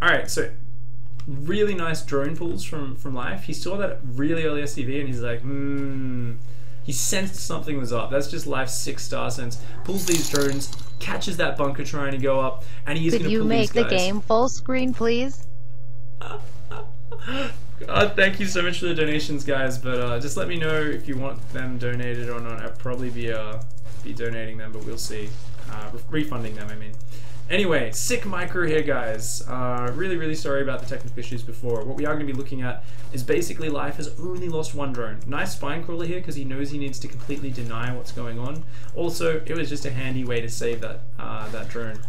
Alright, so really nice drone pulls from Life. He saw that really early SCV and he's like, he sensed something was up. That's just Life's 6-star sense. Pulls these drones, catches that bunker trying to go up, and he's going to pull these guys. Could you make the game full screen, please? Thank you so much for the donations, guys, but just let me know if you want them donated or not. I'll probably be donating them, but we'll see. Refunding them, I mean. Anyway, sick micro here, guys. Really sorry about the technical issues before. What we are going to be looking at is basically Life has only lost one drone. Nice spine crawler here because he knows he needs to completely deny what's going on. Also, it was just a handy way to save that drone.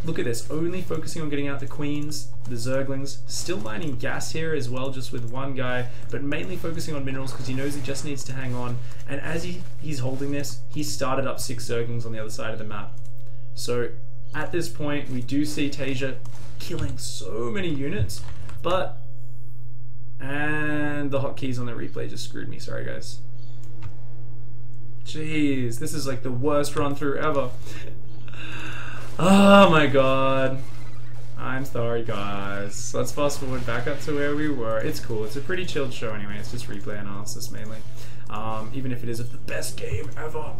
Look at this, only focusing on getting out the queens, the zerglings, still mining gas here as well, just with one guy, but mainly focusing on minerals because he knows he just needs to hang on. And as he's holding this, he started up 6 zerglings on the other side of the map. So at this point, we do see Taeja killing so many units, and the hotkeys on the replay just screwed me, sorry guys. Jeez, this is like the worst run through ever. Oh my god. I'm sorry guys. Let's fast forward back up to where we were. It's cool, it's a pretty chilled show anyway, it's just replay analysis mainly. Even if it is the best game ever.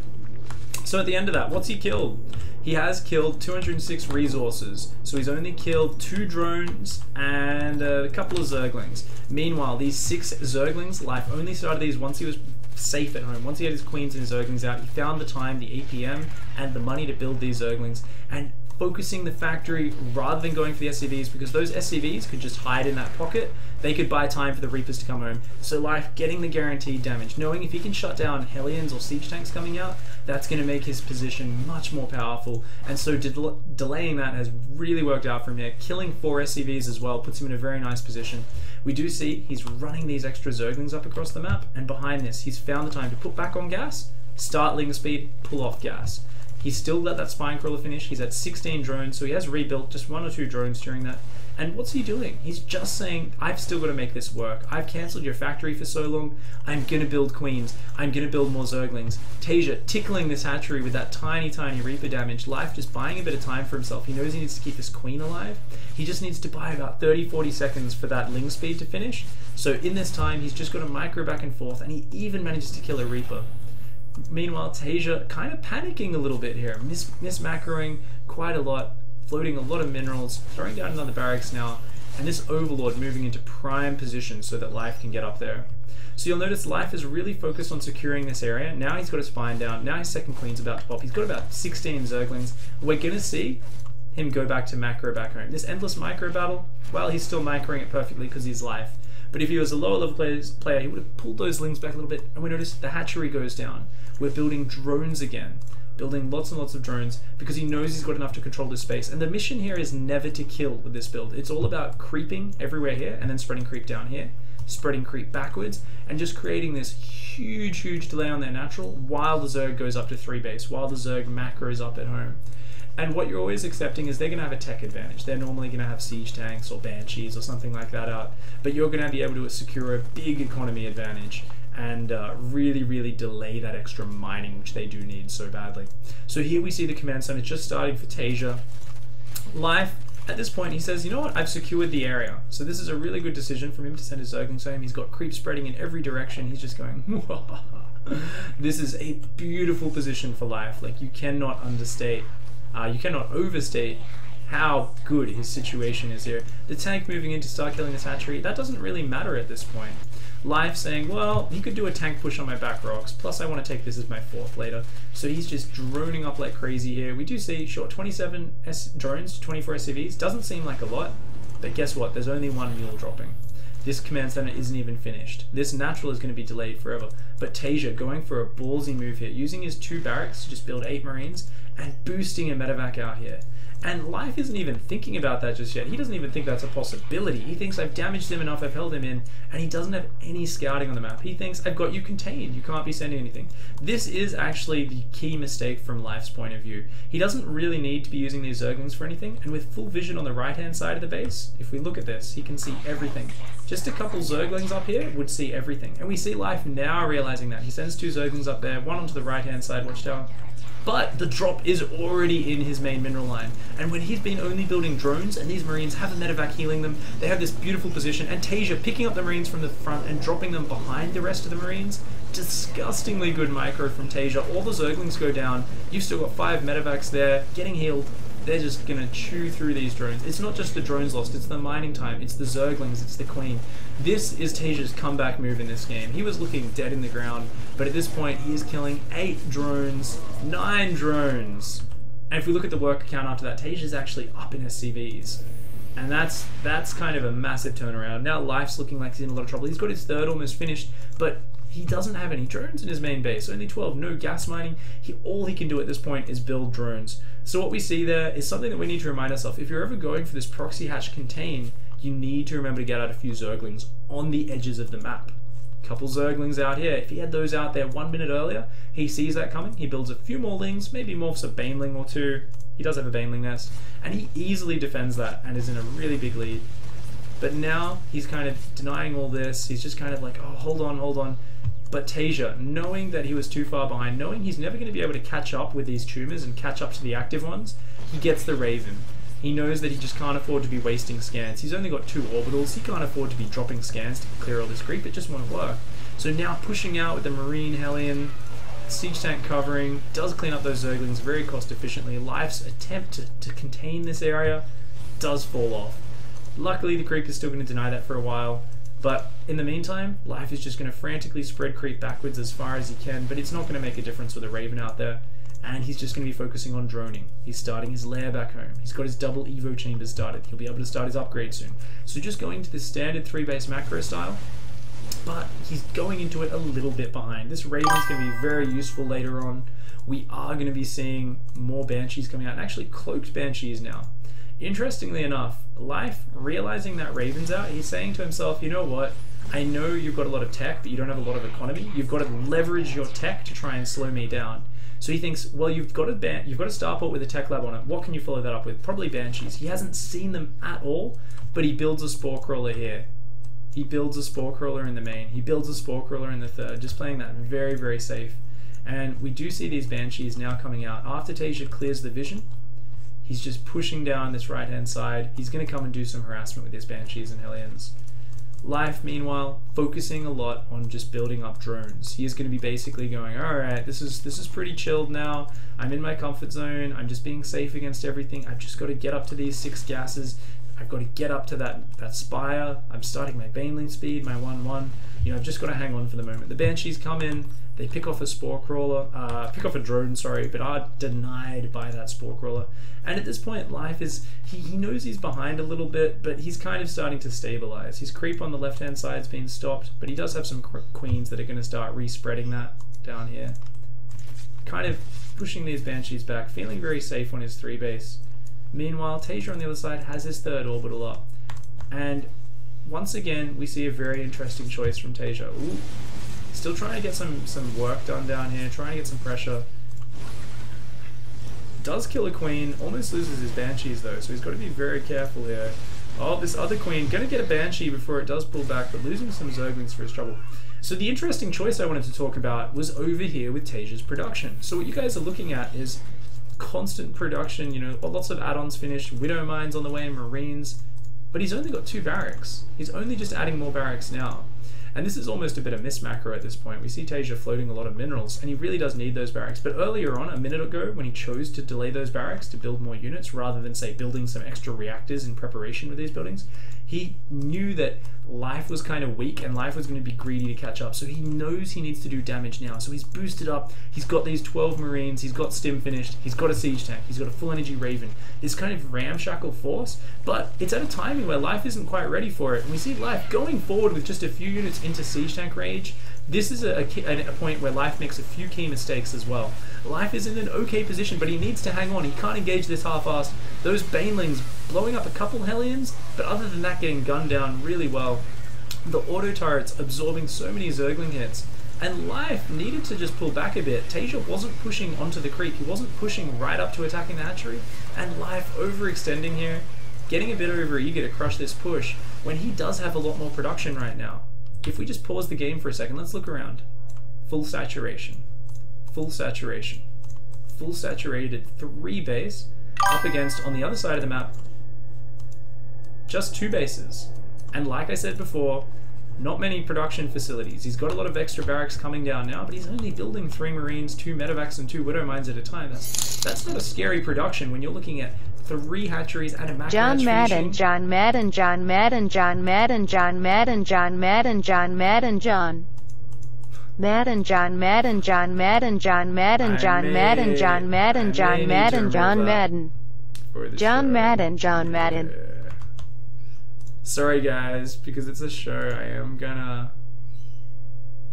So at the end of that, what's he killed? He has killed 206 resources, so he's only killed 2 drones and a couple of zerglings. Meanwhile, these 6 zerglings, Life only started these once he was safe at home. Once he had his queens and his zerglings out, he found the time, the APM, and the money to build these zerglings, and focusing the factory rather than going for the SCVs, because those SCVs could just hide in that pocket. They could buy time for the Reapers to come home. So Life getting the guaranteed damage, knowing if he can shut down Hellions or siege tanks coming out, that's going to make his position much more powerful. And so delaying that has really worked out for him here. Killing 4 SCVs as well puts him in a very nice position. We do see he's running these extra zerglings up across the map, and behind this he's found the time to put back on gas, start ling speed, pull off gas. He's still let that spine crawler finish. He's at 16 drones, so he has rebuilt just 1 or 2 drones during that. And what's he doing? He's just saying, I've still got to make this work. I've cancelled your factory for so long. I'm going to build queens. I'm going to build more zerglings. Taeja tickling this hatchery with that tiny Reaper damage. Life just buying a bit of time for himself. He knows he needs to keep this queen alive. He just needs to buy about 30-40 seconds for that ling speed to finish. So in this time, he's just got to micro back and forth, and he even manages to kill a Reaper. Meanwhile, Taeja kind of panicking a little bit here, miss-macroing quite a lot, floating a lot of minerals, throwing down another barracks now, and this Overlord moving into prime position so that Life can get up there. So you'll notice Life is really focused on securing this area. Now he's got his spine down, now his second queen's about to pop. He's got about 16 zerglings. We're going to see him go back to macro back home. This endless micro battle, well, he's still macroing it perfectly because he's Life. But if he was a lower level player, he would have pulled those lings back a little bit, and we notice the hatchery goes down. We're building drones again, building lots and lots of drones because he knows he's got enough to control this space. And the mission here is never to kill with this build. It's all about creeping everywhere here and then spreading creep down here, spreading creep backwards, and just creating this huge delay on their natural while the Zerg goes up to 3 base, while the Zerg macros up at home. And what you're always accepting is they're going to have a tech advantage. They're normally going to have siege tanks or banshees or something like that out, but you're going to be able to secure a big economy advantage and really delay that extra mining, which they do need so badly. So here we see the command center just starting for Taeja. Life, at this point, he says, you know what, I've secured the area. So this is a really good decision for him to send his zerglings home. He's got creep spreading in every direction. He's just going, this is a beautiful position for Life. Like, you cannot understate, you cannot overstate how good his situation is here. The tank moving in to start killing this hatchery, that doesn't really matter at this point. Life saying, well, he could do a tank push on my back rocks, plus I want to take this as my 4th later. So he's just droning up like crazy here. We do see, sure, 27 drones, 24 SCVs, doesn't seem like a lot, but guess what, there's only 1 mule dropping. This command center isn't even finished. This natural is going to be delayed forever. But Taeja going for a ballsy move here, using his 2 barracks to just build 8 marines, and boosting a medevac out here. And Life isn't even thinking about that just yet. He doesn't even think that's a possibility. He thinks, I've damaged him enough, I've held him in, and he doesn't have any scouting on the map. He thinks, I've got you contained, you can't be sending anything. This is actually the key mistake from Life's point of view. He doesn't really need to be using these zerglings for anything, and with full vision on the right-hand side of the base, if we look at this, he can see everything. Just a couple zerglings up here would see everything. And we see Life now realizing that. He sends 2 zerglings up there, 1 onto the right-hand side watchtower, but the drop is already in his main mineral line. And when he's been only building drones and these Marines have a medevac healing them, they have this beautiful position, and Taeja picking up the Marines from the front and dropping them behind the rest of the Marines. Disgustingly good micro from Taeja. All the Zerglings go down. You've still got 5 medevacs there, getting healed. They're just gonna chew through these drones. It's not just the drones lost, it's the mining time, it's the Zerglings, it's the Queen. This is Taeja's comeback move in this game. He was looking dead in the ground, but at this point he is killing 8 drones, 9 drones. And if we look at the work count after that, Taeja's actually up in SCVs. And that's kind of a massive turnaround. Now Life's looking like he's in a lot of trouble. He's got his 3rd almost finished, but he doesn't have any drones in his main base. Only 12, no gas mining. All he can do at this point is build drones. So what we see there is something that we need to remind ourselves. If you're ever going for this proxy hatch contain, you need to remember to get out a few Zerglings on the edges of the map. Couple Zerglings out here. If he had those out there 1 minute earlier, he sees that coming. He builds a few more lings, maybe morphs a Baneling or 2. He does have a Baneling nest, and he easily defends that and is in a really big lead. But now he's kind of denying all this. He's just kind of like, oh, hold on, hold on. But Taeja, knowing that he was too far behind, knowing he's never going to be able to catch up with these tumors and catch up to the active ones, he gets the Raven. He knows that he just can't afford to be wasting scans. He's only got 2 orbitals. He can't afford to be dropping scans to clear all this creep. It just won't work. So now pushing out with the Marine Hellion, siege tank covering, does clean up those Zerglings very cost efficiently. Life's attempt to contain this area does fall off. Luckily the creep is still going to deny that for a while. But in the meantime, Life is just going to frantically spread creep backwards as far as he can, but it's not going to make a difference with a Raven out there. And he's just going to be focusing on droning. He's starting his lair back home. He's got his double Evo chambers started. He'll be able to start his upgrade soon. So just going to the standard 3-base macro style, but he's going into it a little bit behind. This Raven's going to be very useful later on. We are going to be seeing more Banshees coming out, and actually cloaked Banshees now. Interestingly enough, Life, realizing that Raven's out, he's saying to himself, you know what, I know you've got a lot of tech, but you don't have a lot of economy. You've got to leverage your tech to try and slow me down. So he thinks, well, you've got a starport with a tech lab on it. What can you follow that up with? Probably Banshees. He hasn't seen them at all, but he builds a Spore Crawler here. He builds a Spore Crawler in the main. He builds a Spore Crawler in the 3rd, just playing that very, very safe. And we do see these Banshees now coming out. After Taeja clears the vision, he's just pushing down this right-hand side. He's going to come and do some harassment with his Banshees and Hellions. Life, meanwhile, focusing a lot on just building up drones. He is going to be basically going, alright, this is pretty chilled now. I'm in my comfort zone. I'm just being safe against everything. I've just got to get up to these 6 gases. I've got to get up to that spire. I'm starting my Baneling speed, my 1-1. You know, I've just got to hang on for the moment. The Banshees come in, they pick off a Spore Crawler, pick off a drone, sorry, but are denied by that Spore Crawler. And at this point, Life is, he knows he's behind a little bit, but he's kind of starting to stabilize. His creep on the left-hand side is being stopped, but he does have some Queens that are going to start re-spreading that down here. Kind of pushing these Banshees back, feeling very safe on his 3-base. Meanwhile, Taeja on the other side has his 3rd orbital up. And once again, we see a very interesting choice from Taeja. Ooh. Still trying to get some work done down here, trying to get some pressure. Does kill a Queen, almost loses his Banshees though, so he's got to be very careful here. Oh, this other Queen, gonna get a Banshee before it does pull back, but losing some Zerglings for his trouble. So the interesting choice I wanted to talk about was over here with Taeja's production. So what you guys are looking at is constant production, you know, lots of add-ons finished, Widow Mines on the way, Marines, but he's only got 2 barracks. He's only just adding more barracks now. And this is almost a bit of miss macro at this point. We see Taeja floating a lot of minerals, and he really does need those barracks. But earlier on, a minute ago, when he chose to delay those barracks to build more units, rather than, say, building some extra reactors in preparation with these buildings, he knew that Life was kind of weak and Life was going to be greedy to catch up. So he knows he needs to do damage now. So he's boosted up, he's got these 12 Marines, he's got Stim finished, he's got a Siege Tank, he's got a full energy Raven. This kind of ramshackle force, but it's at a timing where Life isn't quite ready for it. And we see Life going forward with just a few units into Siege Tank range. This is a point where Life makes a few key mistakes as well. Life is in an okay position, but he needs to hang on. He can't engage this half-assed. Those Banelings blowing up a couple Hellions, but other than that, getting gunned down really well. The auto turrets absorbing so many Zergling hits. And Life needed to just pull back a bit. Taeja wasn't pushing onto the creep. He wasn't pushing right up to attacking the hatchery. And Life overextending here, getting a bit over eager to crush this push, when he does have a lot more production right now. If we just pause the game for a second, let's look around. Full saturation. Full saturation. full saturated 3 base up against, on the other side of the map, just 2 bases. And like I said before, not many production facilities. He's got a lot of extra barracks coming down now, but he's only building 3 Marines, 2 Medevacs, and 2 Widow Mines at a time. That's not a scary production when you're looking at 3 hatcheries and a macro John Madden, John Madden, John Madden, John Madden, John Madden, John Madden, John Madden, John Madden, John Madden, John Madden, John Madden, John Madden, John Madden, John Madden, John Madden, John Madden, John Madden. Sorry guys, because it's a show, I am gonna...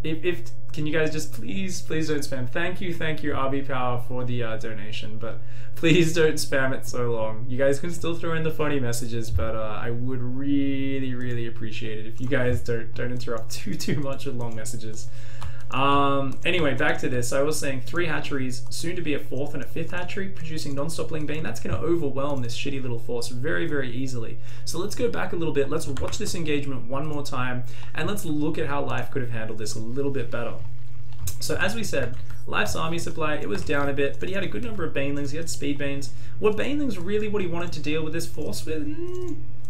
If can you guys just please don't spam. Thank you RB Power for the donation, but please don't spam it so long. You guys can still throw in the funny messages, but I would really appreciate it if you guys don't interrupt too much with long messages. Anyway, back to this. I was saying 3 hatcheries, soon to be a 4th and a 5th hatchery, producing non-stop Ling Bane. That's going to overwhelm this shitty little force very easily. So let's go back a little bit. Let's watch this engagement one more time, and let's look at how Life could have handled this a little bit better. So as we said, Life's army supply, it was down a bit, but he had a good number of Banelings. He had Speed Banes. Were Banelings really what he wanted to deal with this force with?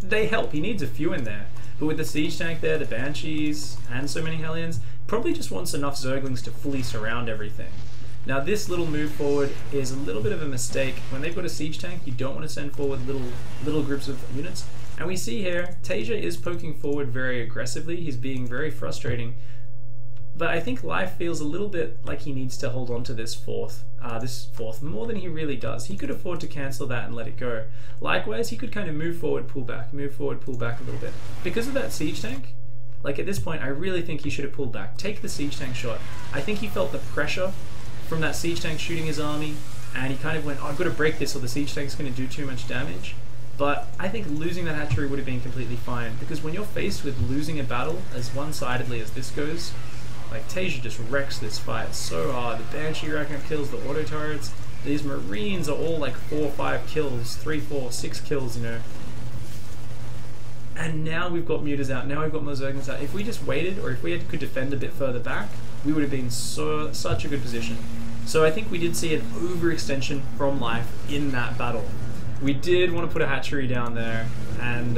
They help. He needs a few in there. But with the Siege Tank there, the Banshees, and so many Hellions, probably just wants enough Zerglings to fully surround everything. Now this little move forward is a little bit of a mistake. When they've got a Siege Tank, you don't want to send forward little groups of units. And we see here, Taeja is poking forward very aggressively. He's being very frustrating. But I think Life feels a little bit like he needs to hold on to this fourth more than he really does. He could afford to cancel that and let it go. Likewise, he could kind of move forward, pull back a little bit. Because of that Siege Tank, like at this point, I really think he should have pulled back. Take the Siege Tank shot. I think he felt the pressure from that Siege Tank shooting his army, and he kind of went, oh, I've got to break this or the Siege Tank's going to do too much damage. But I think losing that hatchery would have been completely fine, because when you're faced with losing a battle as one-sidedly as this goes, like Taeja just wrecks this fight so hard. The Banshee racking up kills, the auto turrets. These Marines are all like 4 or 5 kills, 3, 4, 6 kills, you know. And now we've got Mutas out, now we've got more Zerglings out. If we just waited, or if we could defend a bit further back, we would have been such a good position. So I think we did see an overextension from Life in that battle. We did want to put a hatchery down there, and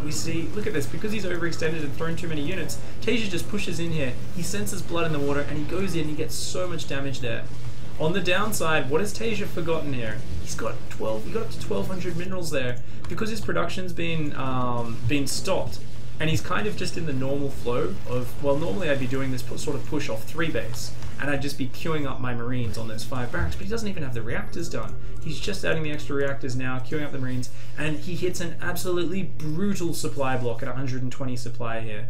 we see, look at this, because he's overextended and thrown too many units, Taeja just pushes in here, he senses blood in the water, and he goes in and he gets so much damage there. On the downside, what has Taeja forgotten here? He got up to 1,200 minerals there, because his production's been stopped, and he's kind of just in the normal flow of, well, normally I'd be doing this sort of push off 3 base, and I'd just be queuing up my Marines on those 5 barracks, but he doesn't even have the reactors done. He's just adding the extra reactors now, queuing up the Marines, and he hits an absolutely brutal supply block at 120 supply here.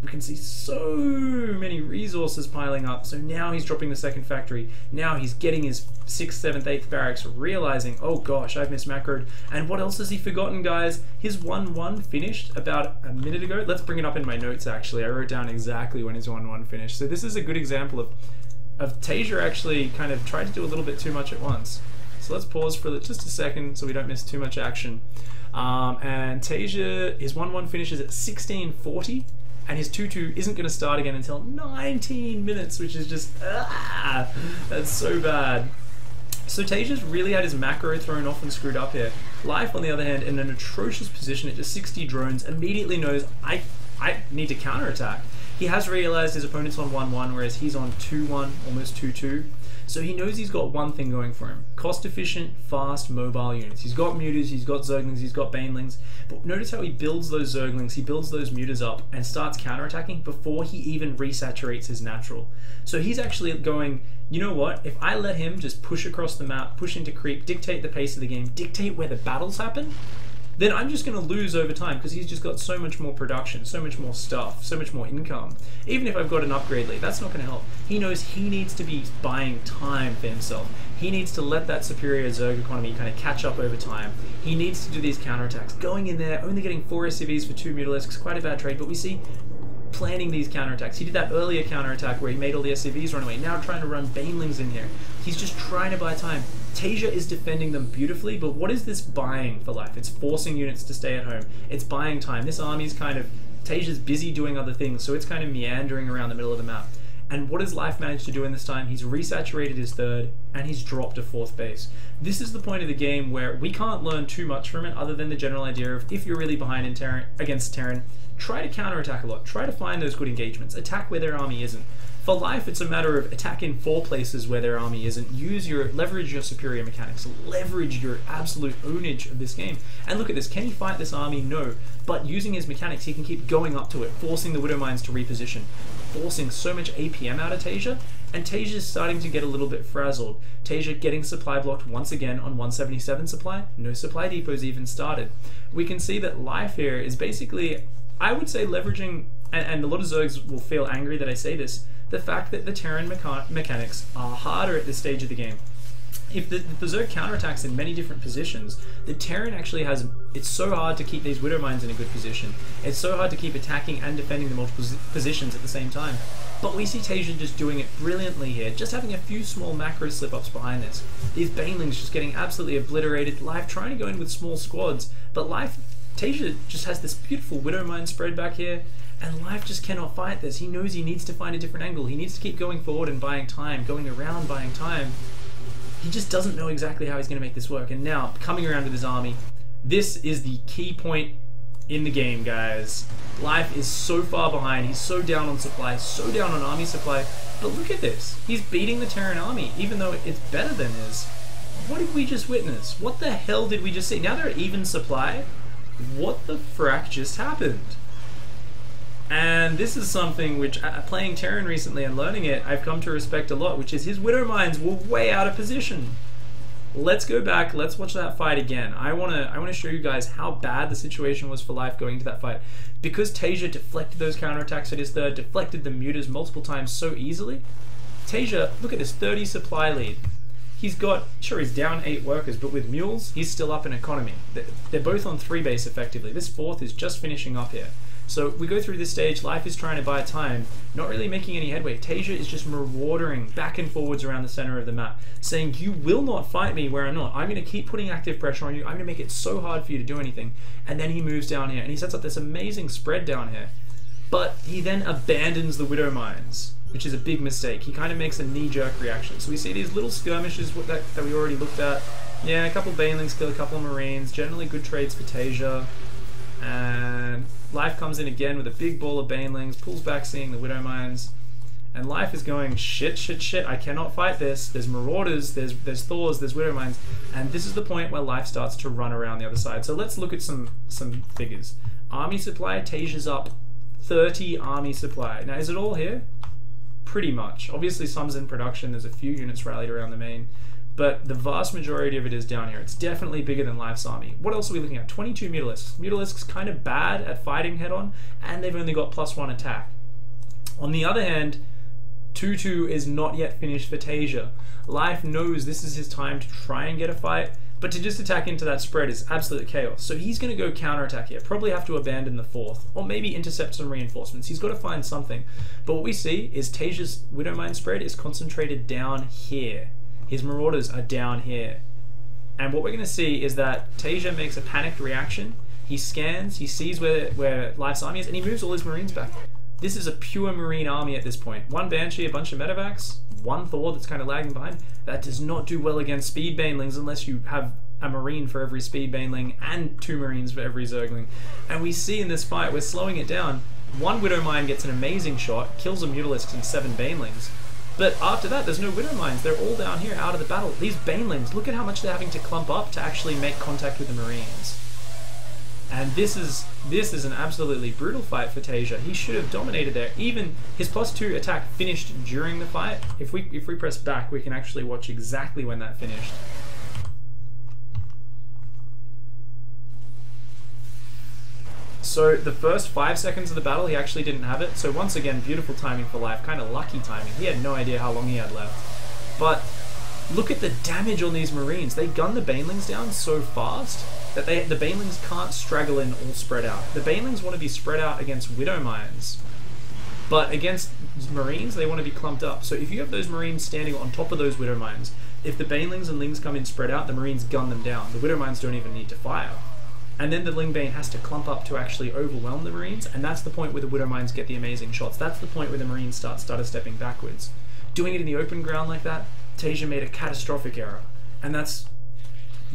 We can see so many resources piling up, so now he's dropping the 2nd factory, now he's getting his 6th, 7th, 8th barracks, realizing, oh gosh, I've mismacroed. And what else has he forgotten, guys? His 1-1 finished about a minute ago. Let's bring it up in my notes, actually. I wrote down exactly when his 1-1 finished. So this is a good example of Taeja actually kind of tried to do a little bit too much at once. So let's pause for just a second so we don't miss too much action. And Taeja, his 1-1 finishes at 1640. And his 2-2 isn't going to start again until 19 minutes, which is just, that's so bad. So Taeja's really had his macro thrown off and screwed up here. Life, on the other hand, in an atrocious position at just 60 drones, immediately knows, I need to counterattack. He has realized his opponent's on 1-1, whereas he's on 2-1, almost 2-2. So he knows he's got one thing going for him. Cost-efficient, fast, mobile units. He's got Mutas, he's got Zerglings, he's got Banelings. But notice how he builds those Zerglings, he builds those Mutas up and starts counterattacking before he even resaturates his natural. So he's actually going, you know what, if I let him just push across the map, push into creep, dictate the pace of the game, dictate where the battles happen, then I'm just going to lose over time because he's just got so much more production, so much more stuff, so much more income. Even if I've got an upgrade lead, that's not going to help. He knows he needs to be buying time for himself. He needs to let that superior Zerg economy kind of catch up over time. He needs to do these counterattacks. Going in there, only getting 4 SCVs for 2 Mutalisks, quite a bad trade, but we see planning these counterattacks. He did that earlier counterattack where he made all the SCVs run away. Now trying to run Banelings in here. He's just trying to buy time. Taeja is defending them beautifully, but what is this buying for Life? It's forcing units to stay at home. It's buying time. This army's kind of, Taeja's busy doing other things, so it's kind of meandering around the middle of the map. And what has Life managed to do in this time? He's resaturated his third, and he's dropped a fourth base. This is the point of the game where we can't learn too much from it other than the general idea of if you're really behind in Terran, against Terran, try to counterattack a lot. Try to find those good engagements. Attack where their army isn't. For Life, it's a matter of attack in 4 places where their army isn't. Leverage your superior mechanics. Leverage your absolute ownage of this game. And look at this. Can he fight this army? No. But using his mechanics, he can keep going up to it, forcing the Widow Mines to reposition, forcing so much APM out of Taeja. And Taeja's starting to get a little bit frazzled. Taeja getting supply blocked once again on 177 supply. No supply depots even started. We can see that Life here is basically, I would say, leveraging, and a lot of Zergs will feel angry that I say this, the fact that the Terran mechanics are harder at this stage of the game. If the Zerg counterattacks in many different positions, the Terran actually has, it's so hard to keep these Widow Mines in a good position. It's so hard to keep attacking and defending the multiple positions at the same time. But we see Taeja just doing it brilliantly here, just having a few small macro slip-ups behind this. These Banelings just getting absolutely obliterated. Life trying to go in with small squads, but Taeja just has this beautiful Widow Mine spread back here, and Life just cannot fight this. He knows he needs to find a different angle. He needs to keep going forward and buying time, going around buying time. He just doesn't know exactly how he's going to make this work. And now, coming around with his army, this is the key point in the game, guys. Life is so far behind. He's so down on supply, so down on army supply. But look at this. He's beating the Terran army, even though it's better than his. What did we just witness? What the hell did we just see? Now they're at even supply. What the frack just happened? And this is something which, playing Terran recently and learning it, I've come to respect a lot, which is his Widow Mines were way out of position. Let's go back, let's watch that fight again. I wanna show you guys how bad the situation was for Life going into that fight. Because Taeja deflected those counterattacks at his third, deflected the mutas multiple times so easily, Taeja, look at this 30 supply lead. He's got, sure, he's down 8 workers, but with mules, he's still up in economy. They're both on 3 base effectively. This 4th is just finishing up here. So we go through this stage, Life is trying to buy time, not really making any headway. Taeja is just marauding back and forwards around the center of the map, saying, you will not fight me where I'm not. I'm going to keep putting active pressure on you. I'm going to make it so hard for you to do anything. And then he moves down here, and he sets up this amazing spread down here. But he then abandons the Widow Mines, which is a big mistake. He kind of makes a knee-jerk reaction. So we see these little skirmishes that we already looked at. Yeah, a couple Banelings kill a couple Marines. Generally good trades for Taeja. And Life comes in again with a big ball of Banelings, pulls back seeing the Widow Mines, and Life is going, shit, shit, shit, I cannot fight this. There's Marauders, there's Thors, there's Widow Mines, and this is the point where Life starts to run around the other side. So let's look at some figures. Army supply, Taeja's up 30 army supply. Now is it all here? Pretty much. Obviously some's in production, there's a few units rallied around the main, but the vast majority of it is down here. It's definitely bigger than Life's army. What else are we looking at? 22 Mutalisks. Mutalisks kind of bad at fighting head-on, and they've only got +1 attack. On the other hand, 2-2 is not yet finished for Taeja. Life knows this is his time to try and get a fight, but to just attack into that spread is absolute chaos. So he's going to go counterattack here, probably have to abandon the 4th, or maybe intercept some reinforcements. He's got to find something. But what we see is Taeja's Widow Mine spread is concentrated down here. His Marauders are down here. And what we're going to see is that Taeja makes a panicked reaction. He scans, he sees where Life's army is, and he moves all his Marines back. This is a pure Marine army at this point. 1 Banshee, a bunch of Medevacs, 1 Thor that's kind of lagging behind. That does not do well against Speed Banelings unless you have a Marine for every Speed Baneling and 2 Marines for every Zergling. And we see in this fight, we're slowing it down. 1 Widow Mine gets an amazing shot, kills a Mutalisk and 7 Banelings. But after that, there's no Widow Mines. They're all down here, out of the battle. These Banelings, look at how much they're having to clump up to actually make contact with the Marines. And this is an absolutely brutal fight for Taeja. He should have dominated there. Even his +2 attack finished during the fight. If we press back, we can actually watch exactly when that finished. So the first 5 seconds of the battle, he actually didn't have it. So once again, beautiful timing for Life, kind of lucky timing. He had no idea how long he had left. But look at the damage on these Marines. They gun the Banelings down so fast that the Banelings can't straggle in all spread out. The Banelings want to be spread out against Widow Mines. But against Marines, they want to be clumped up. So if you have those Marines standing on top of those Widow Mines, if the Banelings and Lings come in spread out, the Marines gun them down. The Widow Mines don't even need to fire. and then the Lingbane has to clump up to actually overwhelm the Marines, and that's the point where the Widow Mines get the amazing shots. That's the point where the Marines start stutter stepping backwards. Doing it in the open ground like that, Taeja made a catastrophic error, and that's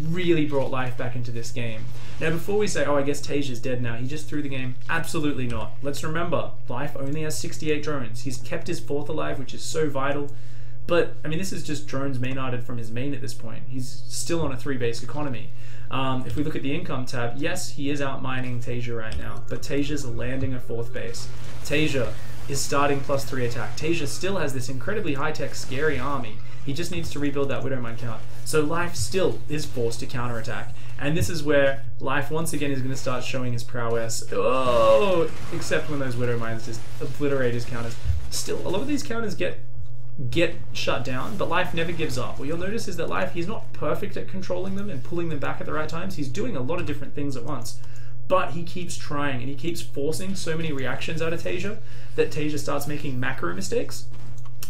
really brought life back into this game. Now before we say, oh, I guess Taeja's dead now, he just threw the game, absolutely not. Let's remember, life only has 68 drones. He's kept his 4th alive, which is so vital. But, I mean, this is just drones main-arted from his main at this point. He's still on a 3-base economy. If we look at the income tab, yes, he is out-mining Taeja right now, but Taeja's landing a 4th base. Taeja is starting +3 attack. Taeja still has this incredibly high-tech, scary army. He just needs to rebuild that Widow Mine count. So Life still is forced to counterattack. And this is where Life once again is going to start showing his prowess. Oh, except when those Widow Mines just obliterate his counters. Still, a lot of these counters get shut down, but Life never gives up. What you'll notice is that Life, he's not perfect at controlling them and pulling them back at the right times. He's doing a lot of different things at once. But he keeps trying, and he keeps forcing so many reactions out of Taeja that Taeja starts making macro mistakes,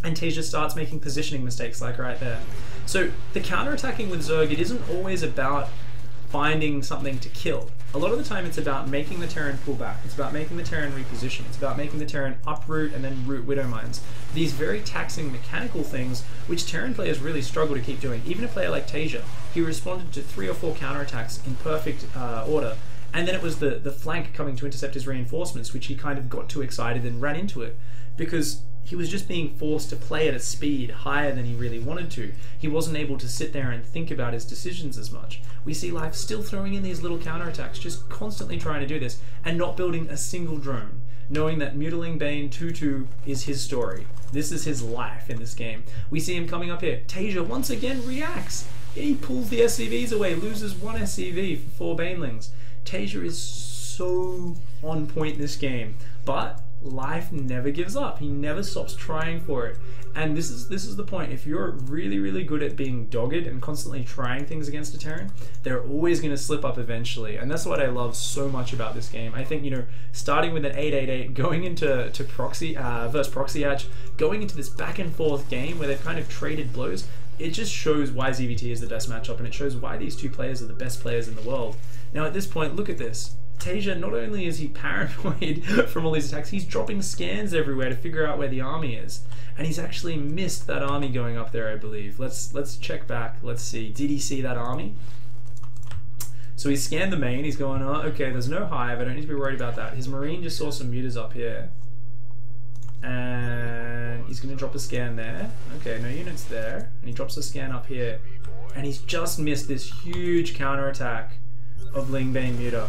and Taeja starts making positioning mistakes, like right there. So the counterattacking with Zerg, it isn't always about finding something to kill. A lot of the time it's about making the Terran pull back. It's about making the Terran reposition. It's about making the Terran uproot and then root Widow Mines. These very taxing mechanical things which Terran players really struggle to keep doing. Even a player like Taeja, he responded to 3 or 4 counterattacks in perfect order. And then it was the flank coming to intercept his reinforcements, which he kind of got too excited and ran into it. Because he was just being forced to play at a speed higher than he really wanted to. He wasn't able to sit there and think about his decisions as much. We see Life still throwing in these little counterattacks, just constantly trying to do this, and not building a single drone, knowing that Mutiling Bane 2-2 is his story. This is his life in this game. We see him coming up here. Taeja once again reacts. He pulls the SCVs away, loses 1 SCV for 4 Banelings. Taeja is so on point this game, but Life never gives up. He never stops trying for it. And this is the point. If you're really, really good at being dogged and constantly trying things against a Terran, they're always going to slip up eventually. And that's what I love so much about this game. I think, you know, starting with an 888, going into proxy versus proxy hatch, going into this back and forth game where they've kind of traded blows, it just shows why ZvT is the best matchup, and it shows why these two players are the best players in the world. Now at this point, look at this. Taeja, not only is he paranoid from all these attacks, he's dropping scans everywhere to figure out where the army is. And he's actually missed that army going up there, I believe. Let's check back. Let's see. Did he see that army? So he scanned the main. He's going, oh, okay, there's no hive. I don't need to be worried about that. His Marine just saw some mutas up here. And he's going to drop a scan there. Okay, no units there. And he drops a scan up here. And he's just missed this huge counterattack of Lingbane Muta.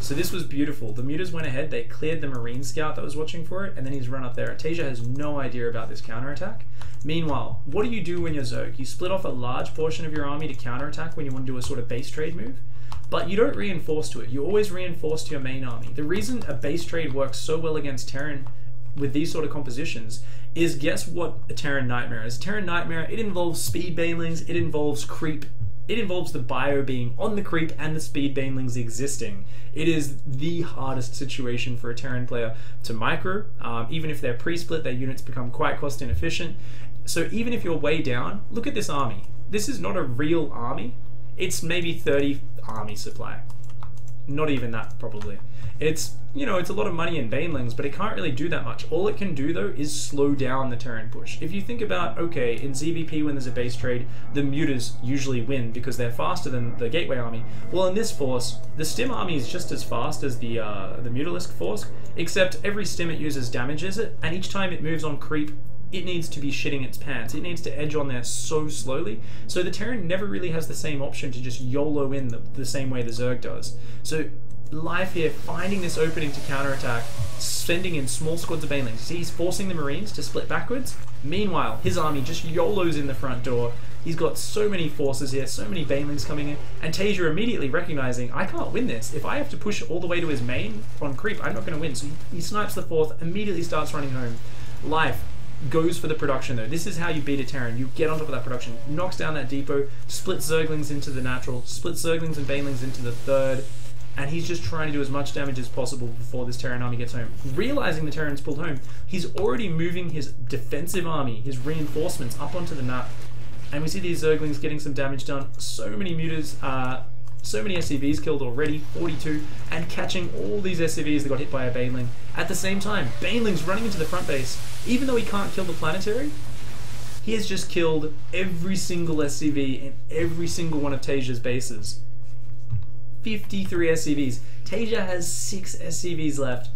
So this was beautiful. The mutas went ahead, they cleared the Marine scout that was watching for it, and then he's run up there. Taeja has no idea about this counterattack. Meanwhile, what do you do when you're Zerg? You split off a large portion of your army to counterattack when you want to do a sort of base trade move, but you don't reinforce to it. You always reinforce to your main army. The reason a base trade works so well against Terran with these sort of compositions is, guess what a Terran Nightmare is? A Terran Nightmare, it involves speed banelings, it involves creep, it involves the bio being on the creep and the speed banelings existing. It is the hardest situation for a Terran player to micro. Even if they're pre-split, their units become quite cost inefficient. So even if you're way down, look at this army. This is not a real army. It's maybe 30 army supply. Not even that, probably. It's, you know, it's a lot of money in Banelings, but it can't really do that much. All it can do, though, is slow down the Terran push. If you think about, okay, in ZvP when there's a base trade, the mutas usually win because they're faster than the Gateway army. Well, in this force, the Stim army is just as fast as the Mutalisk force, except every Stim it uses damages it, and each time it moves on creep, it needs to be shitting its pants. It needs to edge on there so slowly. So the Terran never really has the same option to just YOLO in the same way the Zerg does. So Life here, finding this opening to counterattack, sending in small squads of Banelings. See, he's forcing the Marines to split backwards. Meanwhile, his army just YOLOs in the front door. He's got so many forces here, so many Banelings coming in, and Taeja immediately recognizing, I can't win this. If I have to push all the way to his main on creep, I'm not going to win. So he snipes the 4th, immediately starts running home. Life goes for the production though. This is how you beat a Terran. You get on top of that production, knocks down that depot, splits Zerglings into the natural, splits Zerglings and Banelings into the 3rd, and he's just trying to do as much damage as possible before this Terran army gets home. Realizing the Terran's pulled home, he's already moving his defensive army, his reinforcements, up onto the map, and we see these Zerglings getting some damage done. So many mutas So many SCVs killed already, 42, and catching all these SCVs that got hit by a Baneling. At the same time, Baneling's running into the front base. Even though he can't kill the planetary, he has just killed every single SCV in every single one of Taeja's bases. 53 SCVs. Taeja has 6 SCVs left.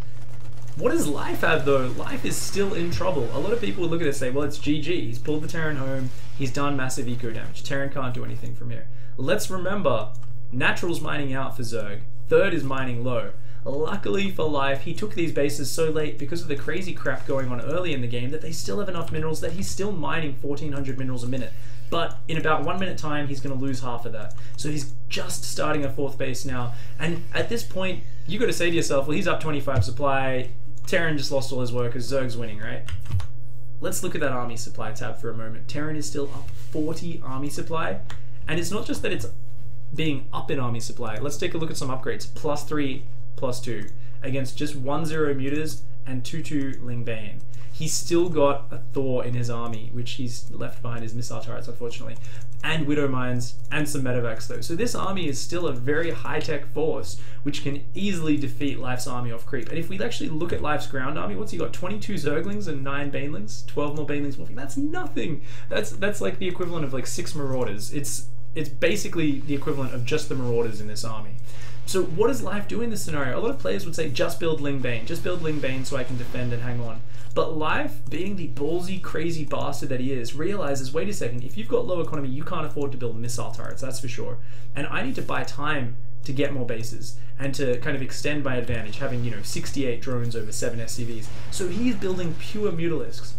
What does Life have though? Life is still in trouble. A lot of people would look at this and say, well, it's GG. He's pulled the Terran home. He's done massive eco damage. Terran can't do anything from here. Let's remember, Natural's mining out for Zerg. Third is mining low. Luckily for Life, he took these bases so late because of the crazy crap going on early in the game that they still have enough minerals that he's still mining 1400 minerals a minute. But in about 1 minute time, he's going to lose half of that. So he's just starting a 4th base now. And at this point, you got to say to yourself, well, he's up 25 supply. Terran just lost all his workers. Zerg's winning, right? Let's look at that army supply tab for a moment. Terran is still up 40 army supply. And it's not just that it's being up in army supply. Let's take a look at some upgrades. +3, +2 against just 1-0 Mutas and 2-2 Ling Bane. He's still got a Thor in his army, which he's left behind his missile turrets, unfortunately, and Widow Mines, and some medevacs though. So this army is still a very high-tech force, which can easily defeat Life's army off creep. And if we actually look at Life's ground army, what's he got? 22 Zerglings and 9 Banelings? 12 more Banelings morphing. That's nothing! That's like the equivalent of like 6 Marauders. It's basically the equivalent of just the Marauders in this army. So what does Life do in this scenario? A lot of players would say, just build Ling Bane. Just build Ling Bane so I can defend and hang on. But Life, being the ballsy, crazy bastard that he is, realizes, wait a second, if you've got low economy, you can't afford to build missile turrets, that's for sure. And I need to buy time to get more bases and to kind of extend my advantage, having, you know, 68 drones over 7 SCVs. So he's building pure Mutalisks.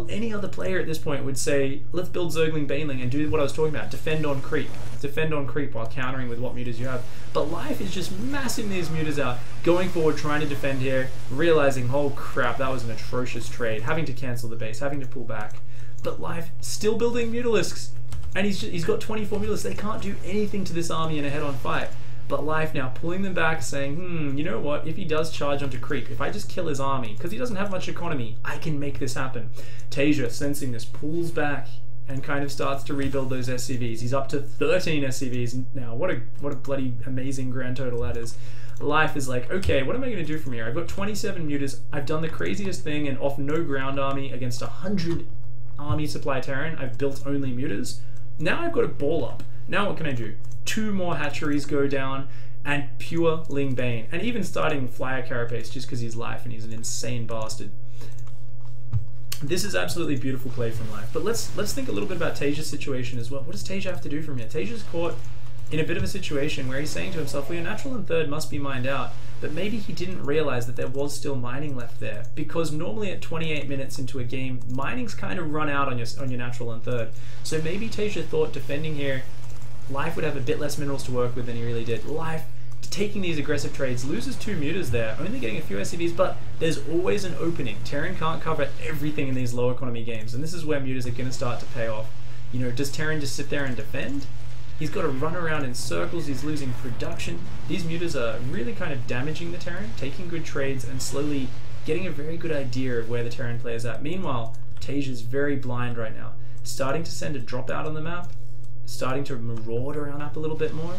Any other player at this point would say, let's build Zergling Baneling and do what I was talking about, defend on creep. Defend on creep while countering with what mutas you have. But Life is just massing these mutas out, going forward, trying to defend here, realizing, oh crap, that was an atrocious trade, having to cancel the base, having to pull back. But Life still building Mutalisks, and he's got 24 Mutalisks. They can't do anything to this army in a head-on fight. But Life now pulling them back, saying, you know what, if he does charge onto creep, if I just kill his army, because he doesn't have much economy, I can make this happen. Taeja, sensing this, pulls back and kind of starts to rebuild those SCVs. He's up to 13 SCVs now. What a bloody amazing grand total that is. Life is like, okay, what am I going to do from here? I've got 27 mutas. I've done the craziest thing and off no ground army against 100 army supply Terran. I've built only mutas. Now I've got a ball up. Now what can I do? 2 more hatcheries go down, and pure Ling Bane. And even starting Flyer Carapace just because he's Life and he's an insane bastard. This is absolutely beautiful play from Life. But let's think a little bit about Taeja's situation as well. What does Taeja have to do from here? Taeja's caught in a bit of a situation where he's saying to himself, well, your natural and third must be mined out. But maybe he didn't realize that there was still mining left there, because normally at 28 minutes into a game, mining's kind of run out on your natural and third. So maybe Taeja thought defending here, Life would have a bit less minerals to work with than he really did. Life, taking these aggressive trades, loses 2 mutas there, only getting a few SCVs, but there's always an opening. Terran can't cover everything in these low economy games, and this is where mutas are going to start to pay off. You know, does Terran just sit there and defend? He's got to run around in circles, he's losing production. These mutas are really kind of damaging the Terran, taking good trades, and slowly getting a very good idea of where the Terran player's at. Meanwhile, Taeja's very blind right now, starting to send a drop out on the map, starting to maraud around up a little bit more.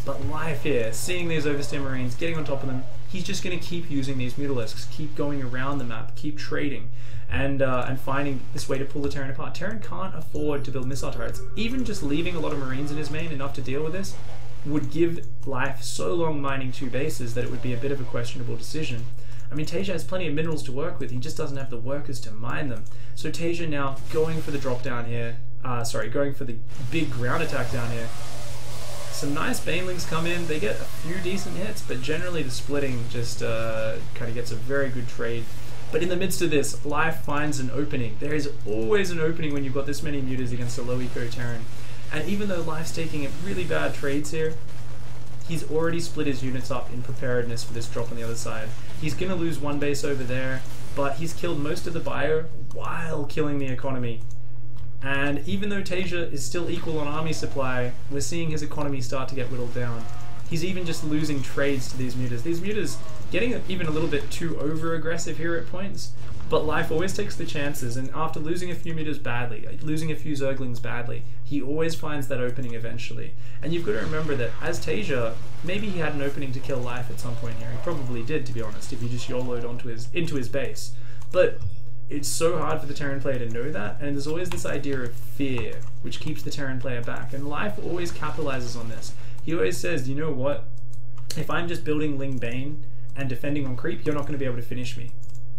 But Life here, seeing these oversteer marines, getting on top of them, he's just going to keep using these Mutalisks, keep going around the map, keep trading, and finding this way to pull the Terran apart. Terran can't afford to build missile turrets. Even just leaving a lot of marines in his main enough to deal with this would give Life so long mining 2 bases that it would be a bit of a questionable decision. I mean, Taeja has plenty of minerals to work with, he just doesn't have the workers to mine them. So Taeja now going for the drop down here, going for the big ground attack down here. Some nice Banelings come in, they get a few decent hits, but generally the splitting just kind of gets a very good trade. But in the midst of this, Life finds an opening. There is always an opening when you've got this many mutas against a low eco Terran. And even though Life's taking really bad trades here, he's already split his units up in preparedness for this drop on the other side. He's going to lose 1 base over there, but he's killed most of the bio while killing the economy. And even though Taeja is still equal on army supply, we're seeing his economy start to get whittled down. He's even just losing trades to these mutas. These mutas getting even a little bit too over-aggressive here at points, but Life always takes the chances, and after losing a few mutas badly, like losing a few Zerglings badly, he always finds that opening eventually. And you've got to remember that as Taeja, maybe he had an opening to kill Life at some point here. He probably did, to be honest, if he just YOLO'd into his base. But it's so hard for the Terran player to know that, and there's always this idea of fear, which keeps the Terran player back, and Life always capitalizes on this. He always says, you know what, if I'm just building Ling Bane and defending on creep, you're not going to be able to finish me.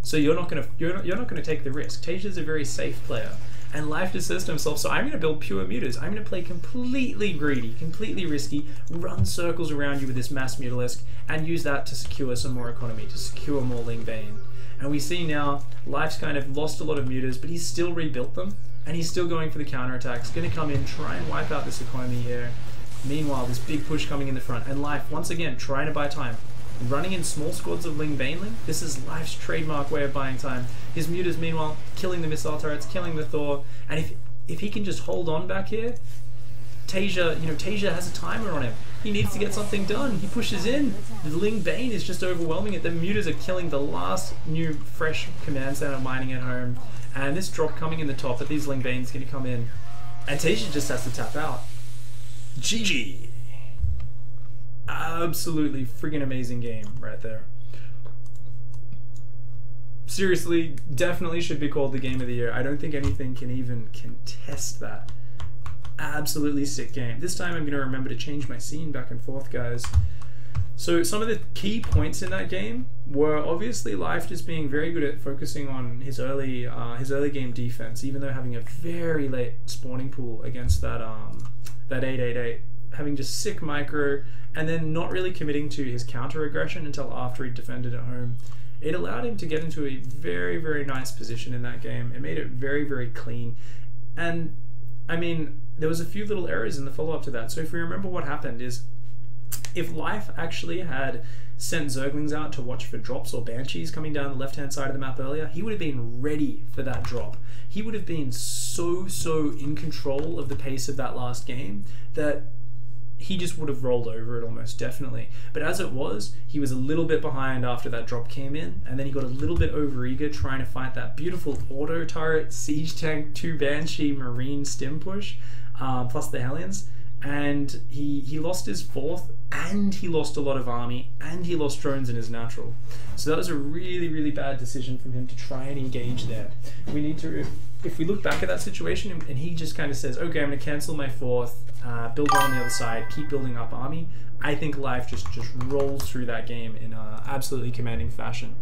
So you're not going to take the risk. Taeja's a very safe player, and Life just says to himself, so I'm going to build pure mutas. I'm going to play completely greedy, completely risky, run circles around you with this mass mutalisk, and use that to secure some more economy, to secure more Ling Bane. And we see now, Life's kind of lost a lot of mutas, but he's still rebuilt them, and he's still going for the counterattacks, going to come in, try and wipe out this economy here. Meanwhile, this big push coming in the front, and Life, once again, trying to buy time. Running in small squads of Ling Baneling, this is Life's trademark way of buying time. His mutas, meanwhile, killing the missile turrets, killing the Thor, and if he can just hold on back here, Taeja, Taeja has a timer on him. He needs to get something done. He pushes in. The Ling Bane is just overwhelming it. The mutas are killing the last new, fresh command center mining at home, and this drop coming in the top, but these Ling Bane's going to come in, and Taeja just has to tap out. GG. Absolutely friggin' amazing game right there. Seriously, definitely should be called the game of the year. I don't think anything can even contest that. Absolutely sick game. This time I'm going to remember to change my scene back and forth, guys. So some of the key points in that game were obviously Life just being very good at focusing on his early game defense, even though having a very late spawning pool against that 888, having just sick micro, and then not really committing to his counter aggression until after he defended at home. It allowed him to get into a very, very nice position in that game. It made it very, very clean. And I mean, there was a few little errors in the follow-up to that. So if we remember what happened is, if Life actually had sent Zerglings out to watch for drops or Banshees coming down the left-hand side of the map earlier, he would have been ready for that drop. He would have been so in control of the pace of that last game that he just would have rolled over it almost definitely. But as it was, he was a little bit behind after that drop came in, and then he got a little bit overeager trying to fight that beautiful auto turret, siege tank, 2 Banshee, Marine stim push, plus the Hellions, and he lost his 4th, and he lost a lot of army, and he lost drones in his natural. So that was a really, really bad decision from him to try and engage there. We need to, if we look back at that situation, and he just kind of says, okay, I'm going to cancel my 4th, build one on the other side, keep building up army, I think Life just rolls through that game in an absolutely commanding fashion.